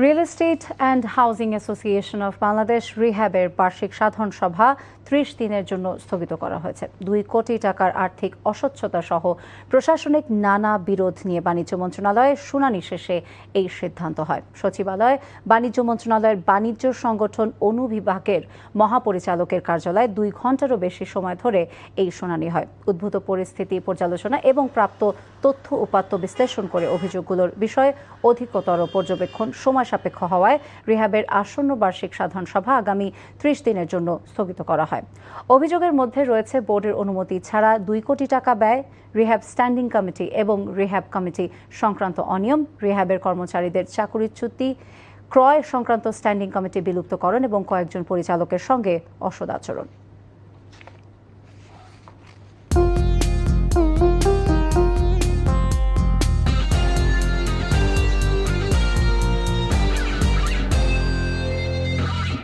Real estate and housing association of Bangladesh রিহ্যাবের বার্ষিক সাধারণ সভা ৩০ দিনের জন্য স্থগিত করা হয়েছে। ২ কোটি টাকার আর্থিক অস্বচ্ছতা সহ প্রশাসনিক নানা বিরোধ নিয়ে বাণিজ্য মন্ত্রণালয়ের শুনানি শেষে এই সিদ্ধান্ত হয়। সচিবালয় বাণিজ্য মন্ত্রণালয়ের বাণিজ্য সংগঠন অনুবিভাগের মহাপরিচালকের কার্যালয়ে ২ ঘণ্টারও বেশি সময় ধরে এই শুনানি হয়। উদ্ভূত পরিস্থিতি পর্যালোচনা এবং প্রাপ্ত তথ্য উপাত্ত বিশ্লেষণ করে অভিযোগগুলোর বিষয়ে অধিকতর পর্যবেক্ষণ সময় সাপেক্ষ হওয়ায় রিহ্যাবের আসন্ন বার্ষিক সাধারণ সভা আগামী ৩০ দিনের জন্য স্থগিত করা হয়। অভিযোগের মধ্যে রয়েছে বোর্ডের অনুমতি ছাড়া ২ কোটি টাকা ব্যয়, রিহ্যাব স্ট্যান্ডিং কমিটি এবং রিহ্যাব কমিটি সংক্রান্ত অনিয়ম, রিহ্যাবের কর্মচারীদের চাকুরিচ্যুতি, ক্রয় সংক্রান্ত স্ট্যান্ডিং কমিটি বিলুপ্তকরণ এবং কয়েকজন পরিচালকের সঙ্গে অসদাচরণ।